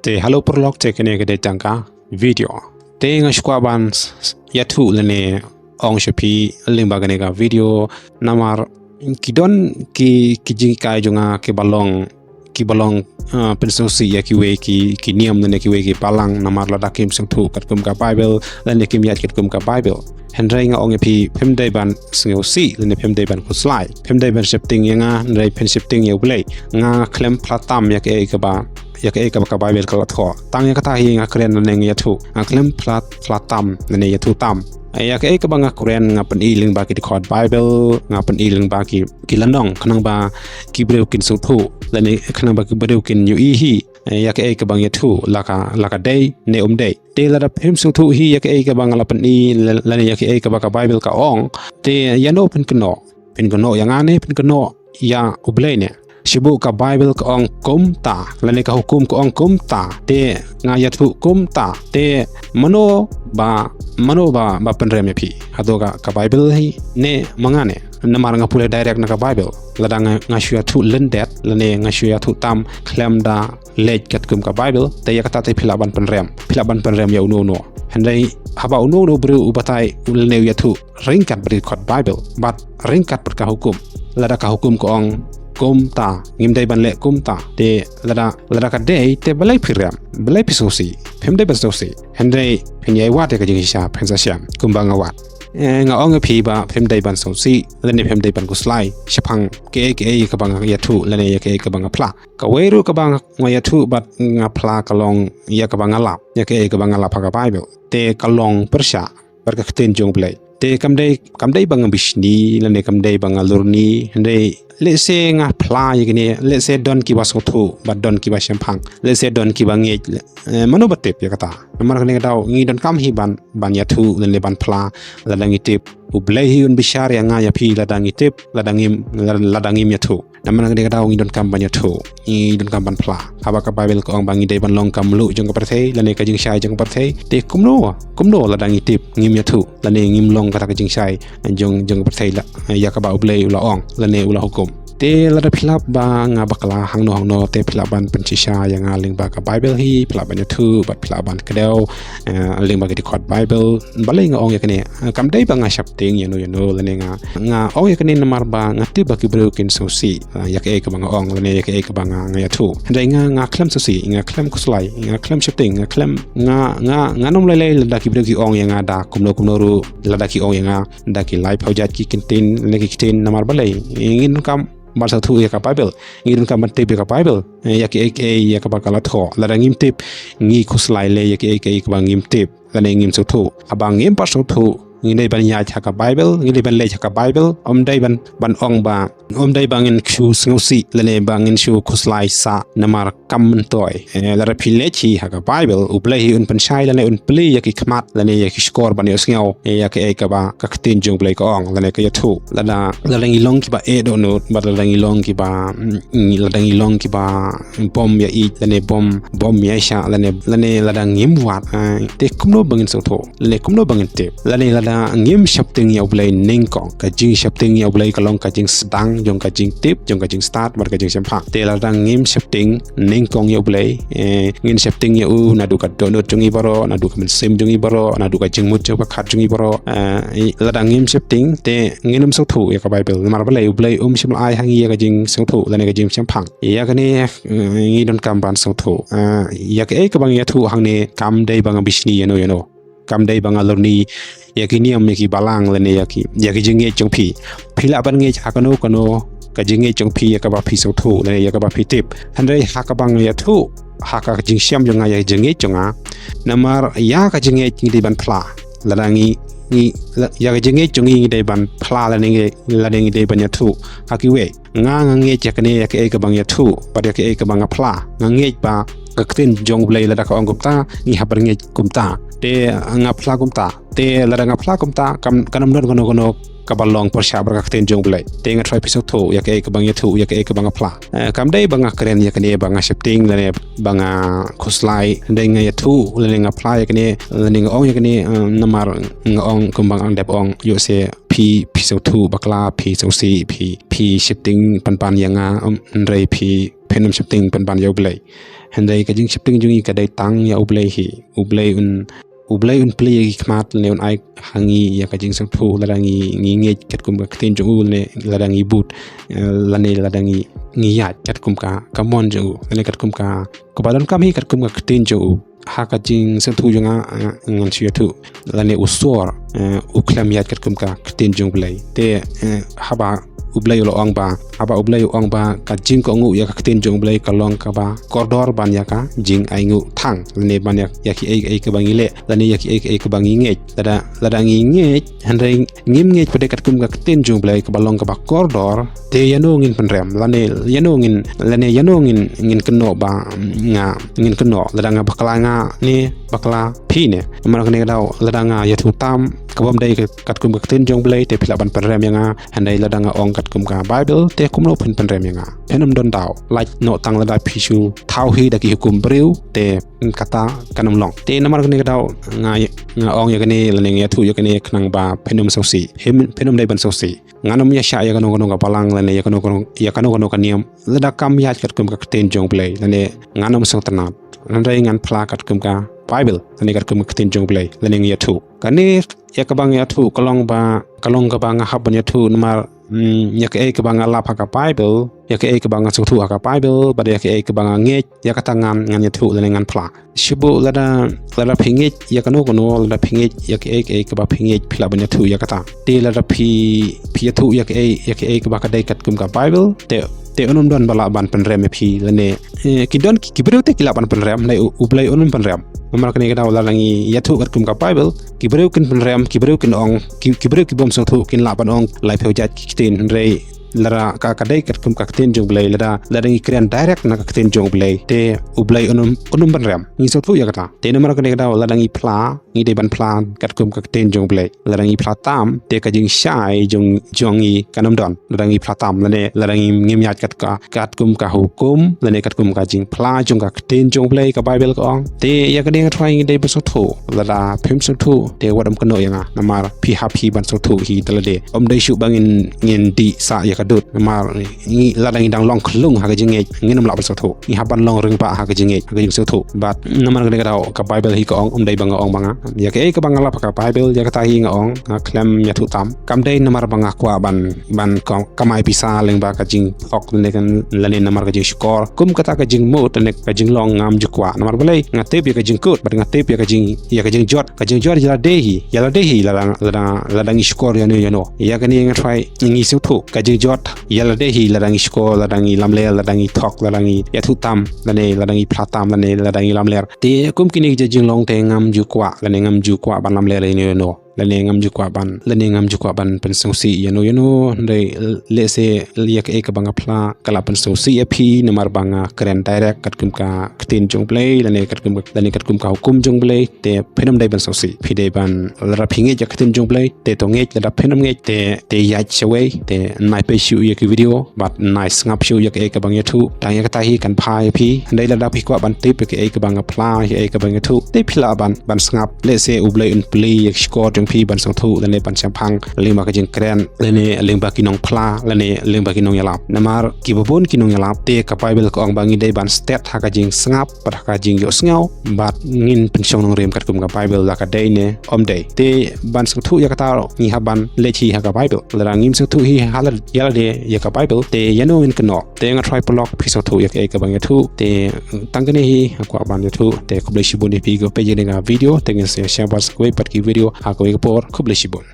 te halo prolog te kene ke de tangka video te ngashkwa ban yathu lene ong shapi limba gane ga video namar kidon ki jinkai jonga ke balong pensosi ya ki we ki niam ne ki we ki palang namar la dakim sangthu kat kum ka Baibl lene kim yat kat kum ka Baibl hendrai nga ong pi phemdai ban sngosi lene phemdai ban ko slai phemdai ban shifting yanga ndai pen shifting U Blei nga klem platam yak e ka ba yak e ka Baibl ka tho tang ya kata hi nga kren ne ngi yathu nga klem platam ne yathu tam yak e ka ba nga kren nga pen iling ba ki khod Baibl nga pen iling ba ki lanong khanang ba ki briew kin su thu lene khanang ba ki briew kin yu i hi yak e ka bang yathu laka day ne day te la phem su thu hi yak e ka bang la pen i lene yak e ka ba ka Baibl ka ong te yano pen kono yang ane pen kono ya U Blei ne Shibu ka Baibl ka ong kum ta lane ka hukum ka ong kum ta te nga yathu kum ta te mano ba penrem pi hado ka Baibl hi ne mangane namar nga pule direct na ka Baibl ladang nga shua thu lendet lane nga shua thu tam klem da lej kat kum ka Baibl te yakata te philaban penrem ya uno hendai haba uno bru ubatai ulne yathu ringkat bri khot Baibl bat ringkat per ka hukum lada ka hukum ko ong kum ta ngim dai ban le kum ta te lada ka dei te balai phiram balai pisosi phem dai basosi hendai phinyai wat te ka Jingshisha phensa syam kumbang awat nga ong phi ba phem dai ban sosi lene phem dai ban ku slai shaphang ke ka bang ya thu lene ya ke ka bang Phla ka weru ka bang nga ya thu bat nga Phla ka long ya ka bang lap ya ke ka bang lap ka Baibl te ka long persha bar ka Ktien jong Blei te kamdai bang bishni lene kamdai bang lurni hendai let's say nga Phla yigini let's say don kiba sothu but don kiba shaphang let's say don kiba nge mano batep ya kata namar kane daw ngi don kam hi ban ya thu le ban Phla ladangi tip U Blei un bishar ya nga ya phi ladangi tip ladangim ya thu namar kane daw ngi don kam ban ya thu ngi don kam ban Phla haba ka Baibl ko ong bangi dei ban long kam lu jong ka parthe lane ka Jingshisha jong parthe te kumno ladangi tip ngim ya thu lane ngim long ka Jingshisha jong parthe ya ka ba U Blei ula ong lane ula hukum te lada philap ba nga bakla hangno te philaban shisha yang aling ba ka Baibl hi philaban yathu bat philaban kadau aling ba ki khot Baibl balai nga ong yakane kam dai ba nga shapting yano lane nga ong yakane namar ba nga ti ba ki briew kin sosi yak e ka ba nga ong lane yak e ka ba nga yathu dai nga klem sosi nga klem kuslai nga klem shapting nga klem nga nom lai lada ki briew ki ong yang ada kumno ru lada ki ong yang da ki live hojat ki kintin ne ki kitin namar balai ingin kam Masa thu ya ka Baibl ngin ka mantip ya ka Baibl ya ki ya ka bakala tho la ngim tip ngi khuslai le ya ki ka ngim tip la ngim so thu abang ngim pa so thu ngi dei ban ya ka Baibl ngi dei ban le ka Baibl dei ban ong ba dei bangin khu sngosi la ne bangin shu khuslai sa namar kam toy la ra phile chi ha ka Baibl U Blei un pan shai la ne un pli ya ki khmat la ne ya ki score ban yo sngaw ya ki ka ba ka Ktien jong Blei ko ong la ne ka ya thu la ngi long ki ba e do no ba la ngi long ki ba bom ya i la ne bom ya sha la ne la da ngim wat te kumno bangin so tho la ne kumno bangin te la ne la ngim shapting ya U Blei ning kong ka jing shapting ya U Blei ka long ka jing sedang jong ka jing tip jong ka jing start bar ka jing shaphang te la dang ngim shapting ning kong ya U Blei ngin shapting ya u na du ka donut jong i baro na du ka men sim jong i baro na du ka jing mut jong ka khat jong i baro la dang ngim shapting te nginum so thu ya ka Baibl mar balai U Blei shim ai hangi ya ka jing so thu la ne ka jing shaphang ya ka ne ngi don kam ban so thu ya ka ka bang ya thu hangne kam dei bang bishni yano kam dei bang alorni yakiniam yaki balang lene yaki jinge jong phila ban nge hakano ka jinge jong phi ka ba phi so thu lene ya ka ba phi tip handai hakabang ya thu haka jingsiam jong ya jinge jonga namar ya ka jinge ngi ban Phla ladangi ni ya ka jinge jong ngi dei ban Phla lene ngi dei ban ya thu hakiwe nga nge yakane ya ka bang ya thu ba ya ka bang Phla nge ba ka Ktien jong Blei la ka ong kumta ngi habar nge kumta te nga Phla kumta te la nga Phla kumta kanam no kabalong persha bar ka Ktien jong Blei te nga try piso tho ya ka bang ya thu ya ka bang Phla kam dai bang kren ya kane bang shifting la ne bang khuslai dai nga ya thu la nga Phla ya kane la nga ong ya kane namar nga ong kumbang ang dep ong yo se pi so thu bakla pi so si pi shifting pan yang nga ndrei pi phenum shifting pen ban U Blei handai ka jing shifting jungi ka dai tang ya U Blei hi U Blei un play kmat le un ai hangi ya ka jing sang thu la dangi ngi ket kum ka Ktien jong le la dangi but la ne la dangi ngi ya ket kum ka mon jong le ket kum ka badan kam hi ket kum ka Ktien jong ha ka jing sang thu junga ngan chia thu la ne usor uklam ya ket kum ka Ktien jong Blei te haba U Blei lo ong ba aba U Blei ong ba ka jing ko ngu ya ka Ktien jong Blei ka long ka ba kordor ban ya ka jing ai ngu thang ne ban ya ki ai ka bangi le la ne ya ki ai ka bangi nge la da ngi nge handai ngim nge pade kat kum ka Ktien jong Blei ka ba long ka ba kordor te yano ngin pen rem la ne yano ngin kno ba nga ngin kno la da nga bakla nga ne bakla phi ne mar ne daw la da nga ya thu tam ka bom dai kat kum ka Ktien jong Blei te phila ban pen rem nga handai la da nga ong kat kum ka Baibl te kumno pen rem nga penum don daw like no tang la da phishu thau hi da ki hukum briew te kata kanam long te namar ne daw nga ong ya kane la ne ya thu ya kane knang ba penum sosi penum dai ban sosi nganam ya sha ya kano ka palang la ne ya kano ka niam la da kam ya kat kum ka Ktien jong Blei la ne nganam sang tanat nandai ngan Phla kat kum ka Baibl la ne kat kum ka Ktien jong Blei la ne ya thu kane ya ka bang ya thu kalong ka bang ha ban ya thu namar ya ke bang la pa ka Baibl ya ke bang su thu ka Baibl ba ya ke bang nge ya ka tangan ngan ya thu la ngan Phla shibu la da phinge ya kano la da phinge ya ke ba phinge phila ban ya thu ya ka ta te la da phi ya thu ya ke ba ka dai kat kum ka Baibl te onum don bala ban pen rem phi la ne ki don ki breu te ki la ban pen rem lai U Blei onum pen rem mamar kane ka la langi ya thu kat kum ka Baibl ki breu kin pen rem ki breu kin ong ki breu ki bom sang thu kin la ban ong lai pheu jat ki Ktien rei lara ka dai kat kum ka Ktien jong Blei la ngi kren direct na ka Ktien jong Blei te U Blei onum ban rem ngi so thu ya ka ta te namar kane ka la ngi Phla ngi de ban Phla kat kum ka Ktien jong Blei la ngi Phla tam te ka jing shai jong i kanam don la ngi Phla tam la ngi ngim ya kat kum ka hukum la ne kat kum ka jing Phla jong ka Ktien jong Blei ka Baibl ka ong te ya ka de try ngi de ba so thu la da phim so thu te wadam kano ya nga namar phi ha phi ban so thu hi tala de dai shu bangin ngin di sa ya dut mar ngi la dang dang long klung ha ga jing ngi nam la ba so thu ngi ha ban long ring pa ha ga jing so thu but namar ga daw ka Baibl hi ka ong dai banga ong banga ya ke ka banga la pa ka Baibl ya ka ta hi nga ong klem ya thu tam kam dai namar banga kwah ban kamai pisa leng ba ka jing ok ne kan la ne namar ga jing skor kum ka ta ka jing mo te ne ka jing long ngam ju kwah namar balai nga te ya ka jing kut bat nga te ya ka jing jot ya la dehi la dang skor ya no ya ka ni nga try ngi so thu ka jing jot yala dehi la dangi skor la dangi lamle la dangi thok la dangi ya thu tam la ne la dangi Phla tam la ne la dangi lamler te kum kini jing long te ngam ju kwah la ne ngam ju kwah ban lamle le no la ne ngam ju kwah ban pen song si yano dai le se ya ke ka banga Phla kala pen song si phi namar banga kren direct kat kum ka Ktien jong Blei la ne kat kum ka hukum jong Blei te phenum dai ban song si phi dai ban la phinge ja Ktien jong Blei te to nge la phenum nge te ya chawei te nai pe shu ya ki video but nice ngap shu ya ke ka banga thu ta ya ka ta hi kan phai phi dai la phi kwa ban tip ke ka banga Phla ya ka banga thu te phila ban ngap le se U Blei un play ya skor phi ban sang thu la ne ban shaphang ling ba ka jing kren la ne ling ba ki nong Phla la ne ling ba ki nong yalap namar ki babon ki nong yalap te ka Baibl ko ong bangi dai ban stat ha ka jing sngap pa ka jing yo sngau bat ngin pensiong nong rem kat kum ka Baibl la ka dai ne dai te ban sang thu ya ka ta ni ha ban le chi ha ka Baibl la ngim sang thu hi hala yala de ya ka Baibl te yano in kno te nga try polok phi so thu ya ka bang ya thu te tangane hi ko ban ya thu te ko ble shibun pi go pe je nga video te ngi se share bas ko pat ki video ha ko por ko ble shibun